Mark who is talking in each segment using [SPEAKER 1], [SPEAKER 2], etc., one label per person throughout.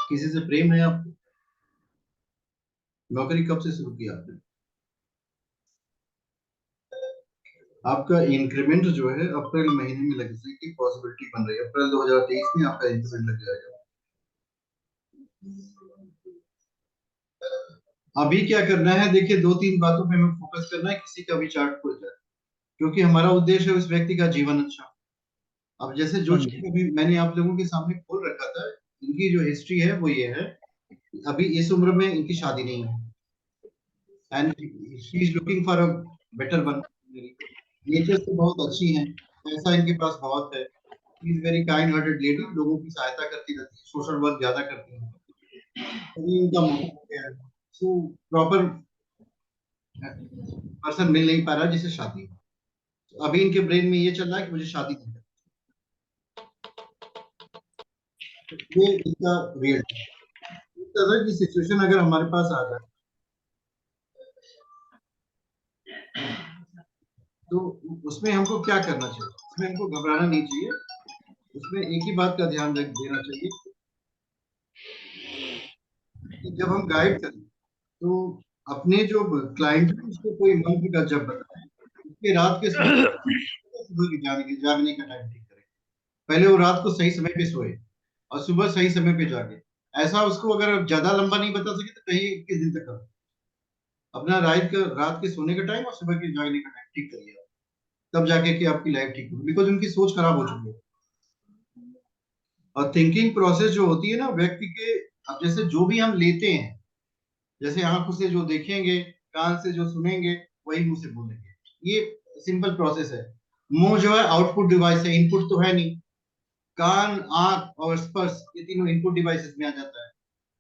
[SPEAKER 1] किसी से प्रेम है आपको? नौकरी कब से शुरू किया आपने? आपका इंक्रीमेंट जो है अप्रैल महीने में लगने की पॉसिबिलिटी बन रही है। अप्रैल 2023 में आपका इंक्रीमेंट लग जाएगा। अभी क्या करना है, देखिए, दो तीन बातों पे हमें फोकस करना है, किसी का भी चार्ट खुल जाए, क्योंकि हमारा उद्देश्य है उस व्यक्ति का जीवन अच्छा। अब जैसे जो
[SPEAKER 2] हाँ
[SPEAKER 1] चीज
[SPEAKER 2] जी।
[SPEAKER 1] अभी मैंने आप लोगों के सामने खोल रखा था, इनकी जो हिस्ट्री है वो ये है, अभी इस उम्र में इनकी शादी नहीं है, and she is looking for a better one. Nature से बहुत अच्छी हैं, पैसा इनके पास बहुत है, she is very kind hearted lady, लोगों की सहायता करती रहती है, सोशल वर्क ज्यादा करती है। अभी इनका मोटिव क्या है, सो प्रॉपर पर्सन मिल नहीं पा रहा जिसे शादी हो। तो अभी इनके ब्रेन में ये चल रहा है कि मुझे शादी नहीं करनी। ये इनका रियल इस तरह की सिचुएशन अगर हमारे पास आ जाए तो उसमें हमको क्या करना चाहिए? उसमें हमको घबराना नहीं चाहिए। उसमें एक ही बात का ध्यान रख देना चाहिए कि जब हम गाइड करें तो अपने जो क्लाइंट है उसको कोई मंत्र का जप बताएं, उसके रात के सोने सुबह के जागने का टाइम ठीक करें। पहले वो रात को सही समय पे सोए और सुबह सही समय पे जागे। ऐसा उसको अगर ज्यादा लंबा नहीं बता सके तो कहीं 21 दिन तक करो। अपना रात के सोने का टाइम और सुबह के जागने का टाइम ठीक करिए आप। तब जाके कि आपकी लाइफ ठीक होगी, बिकॉज उनकी सोच खराब हो चुकी है। और थिंकिंग प्रोसेस जो होती है ना व्यक्ति के, अब जैसे जो भी हम लेते हैं, जैसे आंखों से जो देखेंगे, कान से जो सुनेंगे, वही मुंह से बोलेंगे। ये सिंपल प्रोसेस है। मुंह जो है आउटपुट डिवाइस है, इनपुट तो है नहीं। कान, आंख और स्पर्श, ये तीनों इनपुट डिवाइसेस में आ जाता है।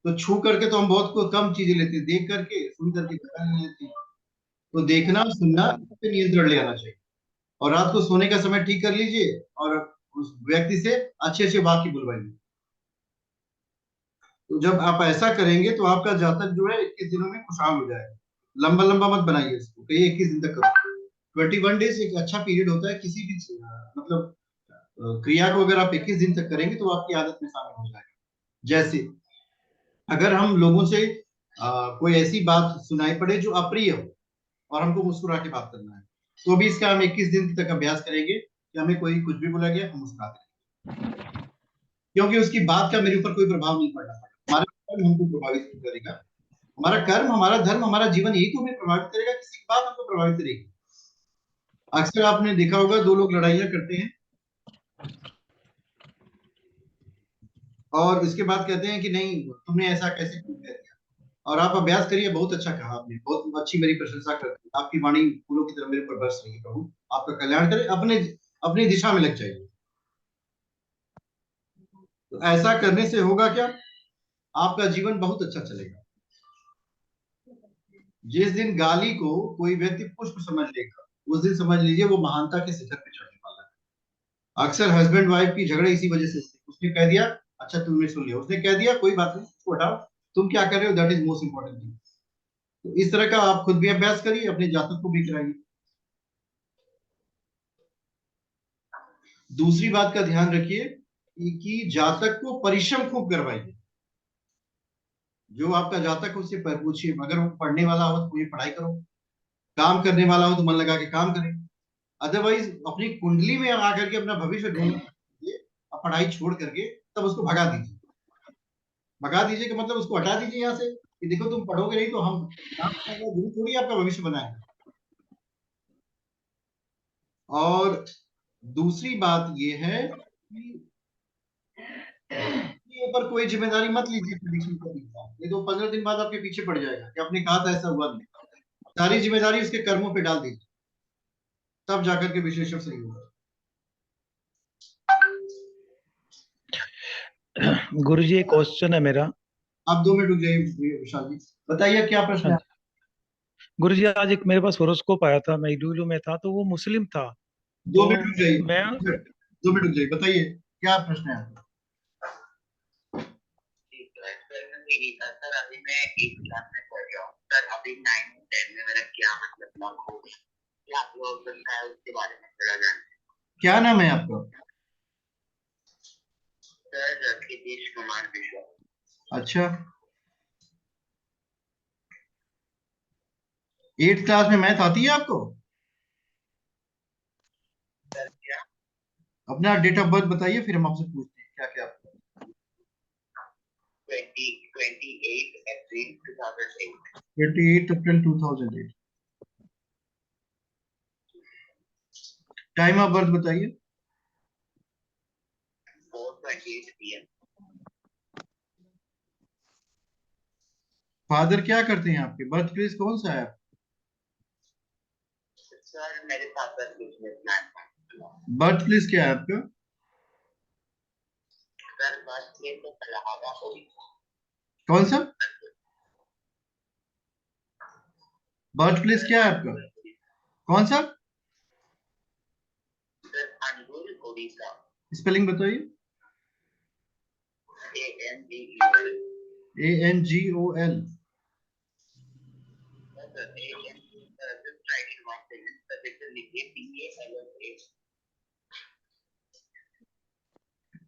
[SPEAKER 1] तो छू करके तो हम बहुत को कम चीजें लेते हैं, देख करके सुन करके ज्यादा नहीं लेते हैं। तो देखना और सुनना पे नियंत्रण ले आना चाहिए। और रात को सोने का समय ठीक कर लीजिए और उस व्यक्ति से अच्छे अच्छे वाक्य बुलवाइए। तो जब आप ऐसा करेंगे तो आपका जातक जो है 21 दिनों में खुशहाल हो जाएगा। लंबा लंबा मत बनाइए इसको, कहिए 21 दिन तक करो। 21 डेज एक अच्छा पीरियड होता है किसी भी मतलब क्रिया को अगर आप 21 दिन तक करेंगे तो आपकी आदत में शामिल हो जाएगा। जैसे अगर हम लोगों से कोई ऐसी बात सुनाई पड़े जो अप्रिय हो और हमको मुस्कुरा के बात करना है, तो भी इसका हम 21 दिन तक अभ्यास करेंगे कि हमें कोई कुछ भी बोला गया हम मुस्कुराते रहेंगे, क्योंकि उसकी बात का मेरे ऊपर कोई प्रभाव नहीं पड़ना पड़ेगा। हमारा कर्म हमको प्रभावित नहीं करेगा। हमारा कर्म, हमारा धर्म, हमारा जीवन यही तो हमें प्रभावित करेगा, किसी की बात हमको प्रभावित करेगी। अक्सर आपने देखा होगा दो लोग लड़ाइयाँ करते हैं और इसके बाद कहते हैं कि नहीं तुमने ऐसा कैसे क्यों कह दिया। और आप अभ्यास करिए, बहुत अच्छा कहा आपने, बहुत अच्छी मेरी प्रशंसा करती है आपकी वाणी, फूलों की तरह मेरे पर बरस रही है। प्रभु आपका कल्याण करे, अपने अपनी दिशा में लग जाइए। तो ऐसा करने से होगा क्या, आपका जीवन बहुत अच्छा चलेगा। जिस दिन गाली को कोई व्यक्ति पुष्प समझ लेगा, उस दिन समझ लीजिए वो महानता के शिखर पे चढ़ने वाला है। अक्सर हस्बैंड वाइफ की झगड़े इसी वजह से होते हैं। उसने कह दिया, अच्छा तुमने सुन लिया, उसने कह दिया कोई बात नहीं, उसको हटाओ, तुम क्या कर रहे हो, that is most important thing. तो इस तरह का आप खुद भी अभ्यास करिए, अपने जातक को भी कराइए। दूसरी बात का ध्यान रखिए कि जातक को परिश्रम खूब करवाइए। जो आपका जातक है उससे पूछिए, अगर वो पढ़ने वाला हो तो ये पढ़ाई करो, काम करने वाला हो तो मन लगा के काम करें। अदरवाइज अपनी कुंडली में आकर के अपना भविष्य ढूंढ लीजिए, अब पढ़ाई छोड़ करके तब उसको भगा दीजिए। भगा दीजिए का मतलब उसको हटा दीजिए यहाँ से कि देखो तुम पढ़ोगे नहीं तो हम गुरु थोड़ी आपका भविष्य बनाएंगे। और दूसरी बात ये है कि के ऊपर कोई जिम्मेदारी मत लीजिए प्रेडिक्शन करने का। ये तो 15 दिन बाद आपके पीछे पड़ जाएगा कि आपने कहा था ऐसा हुआ नहीं। सारी जिम्मेदारी उसके कर्मों पे डाल दीजिए, तब जाकर के विश्लेषण सही होगा।
[SPEAKER 2] गुरु जी एक क्वेश्चन है मेरा।
[SPEAKER 1] आप 2 मिनट रुक जाइए विशाल जी, बताइए क्या प्रश्न
[SPEAKER 2] हाँ
[SPEAKER 1] है।
[SPEAKER 2] जी। गुरु जी आज एक मेरे पास हॉरोस्कोप आया था, मैं इलू में था, तो वो मुस्लिम था।
[SPEAKER 1] 2 मिनट
[SPEAKER 2] तो
[SPEAKER 1] रुक जाइए,
[SPEAKER 2] मैं
[SPEAKER 1] 2 मिनट रुक जाइए, बताइए क्या प्रश्न है आपका।
[SPEAKER 3] सर अभी मैं 8 क्लास में पढ़ रहा हूँ सर, अभी 9 10 में मेरा क्या मतलब लॉक हो क्या हो सकता है उसके बारे में थोड़ा जानते।
[SPEAKER 1] क्या नाम है आपका?
[SPEAKER 3] सर नीतीश कुमार विश्वास।
[SPEAKER 1] अच्छा, 8th क्लास में मैथ आती है आपको?
[SPEAKER 3] सर क्या?
[SPEAKER 1] अपना डेट ऑफ बर्थ बताइए, फिर हम आपसे पूछते हैं क्या क्या।
[SPEAKER 3] 28 अप्रैल 2008।
[SPEAKER 1] 28 अप्रैल 2008। टाइम ऑफ बर्थ बताइए।
[SPEAKER 3] 4:28 PM।
[SPEAKER 1] फादर क्या करते हैं आपके? बर्थ प्लेस कौन सा है?
[SPEAKER 3] सर मेरे पापा बिजनेसमैन हैं।
[SPEAKER 1] बर्थ प्लेस क्या है आपका?
[SPEAKER 3] सर बस ये तो इलाहाबाद उड़ीसा।
[SPEAKER 1] कौन सा? बर्थ प्लेस क्या है आपका? कौन सा?
[SPEAKER 3] सर अंगुल उड़ीसा।
[SPEAKER 1] स्पेलिंग बताइए।
[SPEAKER 3] ANGUL।
[SPEAKER 1] ANGOL।
[SPEAKER 3] Sir AN just write it one second। Sir जैसे लिखिए PALLA।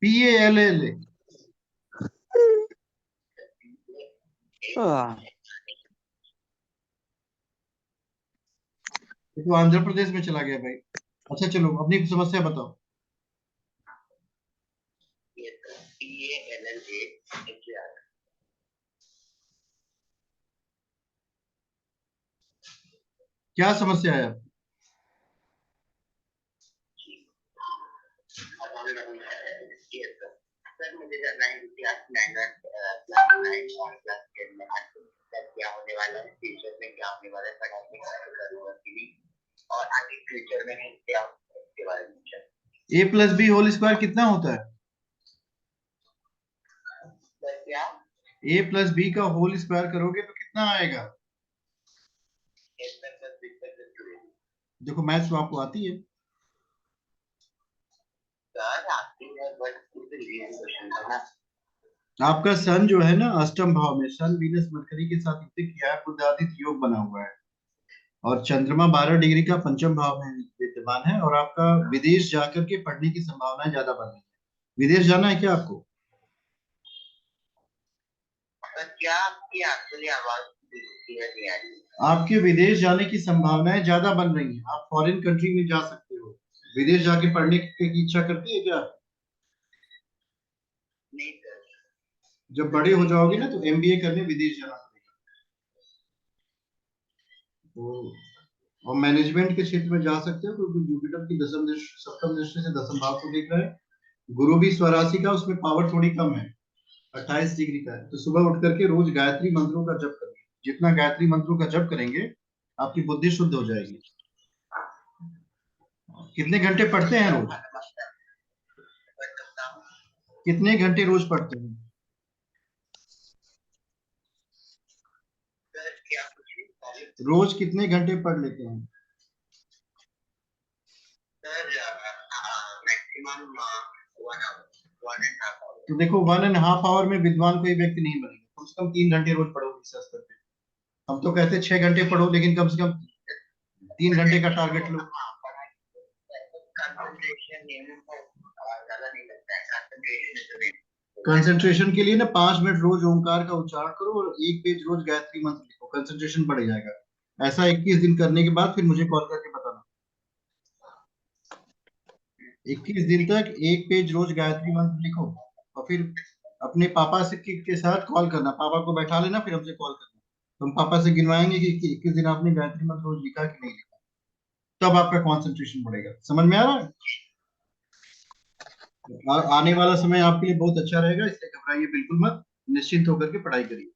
[SPEAKER 1] PALLA। ये तो आंध्र प्रदेश में चला गया भाई। अच्छा चलो, अपनी समस्या बताओ।
[SPEAKER 3] PALLA।
[SPEAKER 1] क्या समस्या है आपकी?
[SPEAKER 3] सर मुझे जानना है कि आप क्लास 9 और क्लास 10 में क्या होने वाला है, फ्यूचर में क्या होने वाला है, पढ़ाई में क्या करूँगा कि नहीं, और आगे फ्यूचर में क्या होगा इसके बारे में।
[SPEAKER 1] A+B² कितना होता है?
[SPEAKER 3] सर क्या?
[SPEAKER 1] A+B का होल स्क्वायर करोगे तो कितना आएगा? देखो मैथ्स तो आपको आती है।
[SPEAKER 3] सर आती है बट क्वेश्चन था ना।
[SPEAKER 1] आपका सन जो है ना अष्टम भाव में, सन वीनस मरकरी के साथ युक्त किया है, बुध आदित्य योग बना हुआ है, और चंद्रमा 12 डिग्री का पंचम भाव में विद्यमान है, और आपका विदेश जाकर के पढ़ने की संभावनाएं ज्यादा बन रही है। विदेश जाना है क्या आपको?
[SPEAKER 3] सर क्या आपकी एक्चुअली आवाज क्लियर नहीं आ रही?
[SPEAKER 1] आपके विदेश जाने की संभावनाएं ज्यादा बन रही हैं। आप फॉरेन कंट्री में जा सकते हो। विदेश जाके पढ़ने की इच्छा करती है क्या?
[SPEAKER 3] नहीं सर।
[SPEAKER 1] जब बड़े हो जाओगे ना तो MBA करने विदेश जाना पड़ेगा। तो और मैनेजमेंट के क्षेत्र में जा सकते हो, क्योंकि जुपिटर की दसम दृष्टि सप्तम दृष्टि से दसम भाव को देख रहा है। गुरु भी स्वराशि का, उसमें पावर थोड़ी कम है, 28 डिग्री का है। तो सुबह उठ करके रोज गायत्री मंत्रों का जप करेंगे। जितना गायत्री मंत्रों का जप करेंगे आपकी बुद्धि शुद्ध हो जाएगी। कितने घंटे पढ़ते हैं रोज? कितने घंटे रोज पढ़ते हैं? रोज कितने घंटे पढ़ लेते हैं? तो देखो 1.5 आवर में विद्वान कोई व्यक्ति नहीं बनेगा। कम से कम 3 घंटे रोज पढ़ो इस स्तर पे। हम तो कहते हैं 6 घंटे पढ़ो, लेकिन कम से कम 3 घंटे का टारगेट लो। कंसंट्रेशन के लिए ना 5 मिनट रोज ओंकार का उच्चारण करो, और 1 पेज रोज गायत्री मंत्र लिखो, कंसंट्रेशन बढ़ जाएगा। ऐसा 21 दिन करने के बाद फिर मुझे कॉल करके बताना। 21 दिन तक 1 पेज रोज गायत्री मंत्र लिखो, और फिर अपने पापा से के साथ कॉल करना। पापा को बैठा लेना, फिर हमसे कॉल करना। तो हम पापा से गिनवाएंगे कि 21 दिन आपने गायत्री मंत्र रोज लिखा कि नहीं लिखा। तब आपका कंसंट्रेशन बढ़ेगा। समझ में आ रहा है? आने वाला समय आपके लिए बहुत अच्छा रहेगा, इसलिए घबराइए बिल्कुल मत। निश्चिंत होकर के पढ़ाई करिए।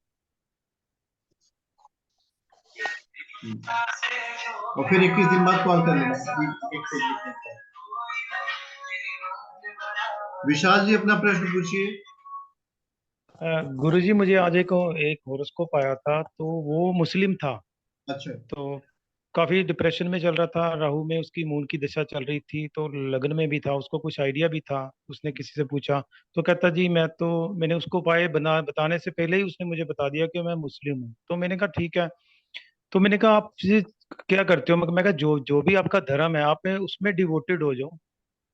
[SPEAKER 1] और फिर 21 दिन बाद कॉल कर लेना। एक पेज लिखने के बाद। विशाल जी अपना प्रश्न पूछिए।
[SPEAKER 2] गुरुजी मुझे आज एक हॉरोस्कोप आया था, तो वो मुस्लिम था।
[SPEAKER 1] अच्छा।
[SPEAKER 2] तो काफी डिप्रेशन में चल रहा था, राहु में उसकी मून की दशा चल रही थी, तो लग्न में भी था, उसको कुछ आइडिया भी था। उसने किसी से पूछा तो कहता जी मैंने उसको उपाय बताने से पहले ही उसने मुझे बता दिया कि मैं मुस्लिम हूँ। तो मैंने कहा ठीक है। तो मैंने कहा आप क्या करते हो? मैं कहा जो जो भी आपका धर्म है आप उसमें डिवोटेड हो जाओ।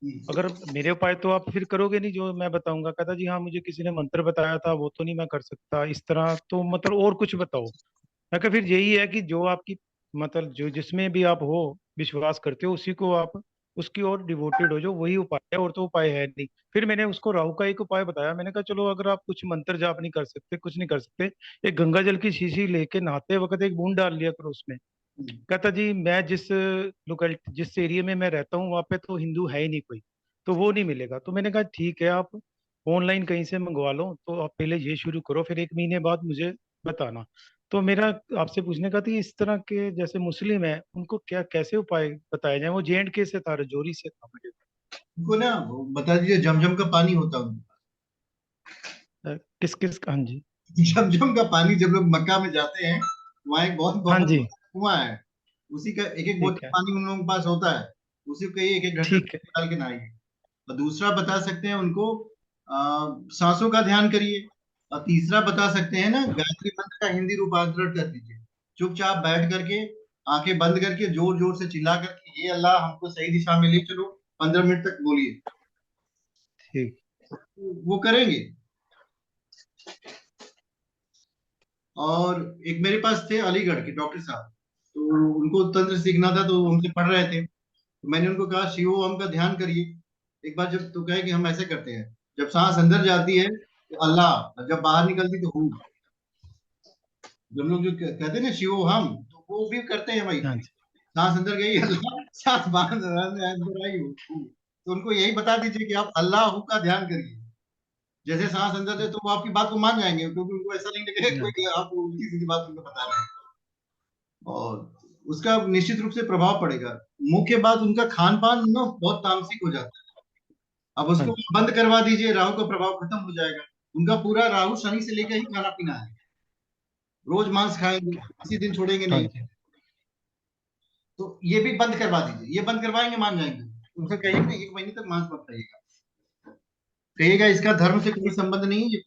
[SPEAKER 2] अगर मेरे उपाय तो आप फिर करोगे नहीं जो मैं बताऊंगा। कहता जी हाँ मुझे किसी ने मंत्र बताया था, वो तो नहीं मैं कर सकता इस तरह, तो मतलब और कुछ बताओ। मैं कहा फिर यही है कि जो आपकी मतलब जो जिसमें भी आप हो, विश्वास करते हो उसी को आप उसकी ओर डिवोटेड हो, जो वही उपाय है, और तो उपाय है नहीं। फिर मैंने उसको राहु का एक उपाय बताया। मैंने कहा चलो अगर आप कुछ मंत्र जाप नहीं कर सकते, कुछ नहीं कर सकते, एक गंगा जल की शीशी लेके नहाते वक्त एक बूंद डाल लिया करो उसमें। कहता जी मैं जिस लोकेलिटी जिस एरिया में मैं रहता हूँ वहाँ पे तो हिंदू है ही नहीं कोई, तो वो नहीं मिलेगा। तो मैंने कहा ठीक है आप ऑनलाइन कहीं से मंगवा लो, तो आप पहले ये शुरू करो, फिर 1 महीने बाद मुझे बताना। तो मेरा आपसे पूछने का था कि इस तरह के जैसे मुस्लिम है उनको क्या कैसे उपाय बताए जाए। वो JNK से था, राजौरी से था मुझे।
[SPEAKER 1] उनको ना वो बता दीजिए, जमजम का पानी होता है उनके
[SPEAKER 2] किस किस, हाँ जी।
[SPEAKER 1] पास। जमजम का पानी, जब लोग मक्का में जाते हैं, वहाँ एक बहुत
[SPEAKER 2] हाँ
[SPEAKER 1] बहुत
[SPEAKER 2] जी।
[SPEAKER 1] बड़ा कुआं है, उसी का एक एक
[SPEAKER 2] ठीक
[SPEAKER 1] बोतल
[SPEAKER 2] है।
[SPEAKER 1] पानी उन लोगों के पास होता है। उसी को एक एक घंटा
[SPEAKER 2] ठीक है।
[SPEAKER 1] डाल के नहाइए। और दूसरा बता सकते हैं उनको, सांसों का ध्यान करिए। और तीसरा बता सकते हैं ना, गायत्री मंत्र का हिंदी रूपांतरण कर दीजिए। चुपचाप बैठ करके, आंखें बंद करके, जोर जोर से चिल्ला करके, ये अल्लाह हमको सही दिशा में ले चलो, 15 मिनट तक बोलिए।
[SPEAKER 2] ठीक।
[SPEAKER 1] वो करेंगे। और एक मेरे पास थे अलीगढ़ के डॉक्टर साहब, तो उनको तंत्र सीखना था, तो हमसे पढ़ रहे थे। तो मैंने उनको कहा शिव ओम का ध्यान करिए। एक बार जब तो कहे कि हम ऐसे करते हैं, जब सांस अंदर जाती है तो अल्लाह, और जब बाहर निकलती तो हूँ। जब लोग जो कहते हैं ना शिव हम, तो वो भी करते हैं भाई।
[SPEAKER 2] हाँ जी।
[SPEAKER 1] सांस अंदर गई अल्लाह, सांस बाहर अंदर आई हूँ। तो उनको यही बता दीजिए कि आप अल्लाह हूँ का ध्यान करिए। जैसे सांस अंदर है तो वो आपकी बात को मान जाएंगे, क्योंकि उनको ऐसा नहीं लगेगा
[SPEAKER 2] हाँ
[SPEAKER 1] कोई आप उल्टी सीधी बात उनको बता रहे हैं। और उसका निश्चित रूप से प्रभाव पड़ेगा। मुख्य बात, उनका खान पान ना बहुत तामसिक हो जाता है। अब
[SPEAKER 2] हाँ
[SPEAKER 1] उसको
[SPEAKER 2] जी।
[SPEAKER 1] बंद करवा दीजिए, राहु का प्रभाव खत्म हो जाएगा। उनका पूरा राहु शनि से लेकर ही खाना पीना है। रोज मांस खाएंगे, किसी दिन छोड़ेंगे
[SPEAKER 2] हाँ
[SPEAKER 1] नहीं।
[SPEAKER 2] जी।
[SPEAKER 1] तो ये भी बंद करवा दीजिए, ये बंद करवाएंगे मान जाएंगे। उनसे कहिए कि 1 महीने तक मांस मत खाइएगा। कहिएगा इसका धर्म से कोई संबंध नहीं है, ये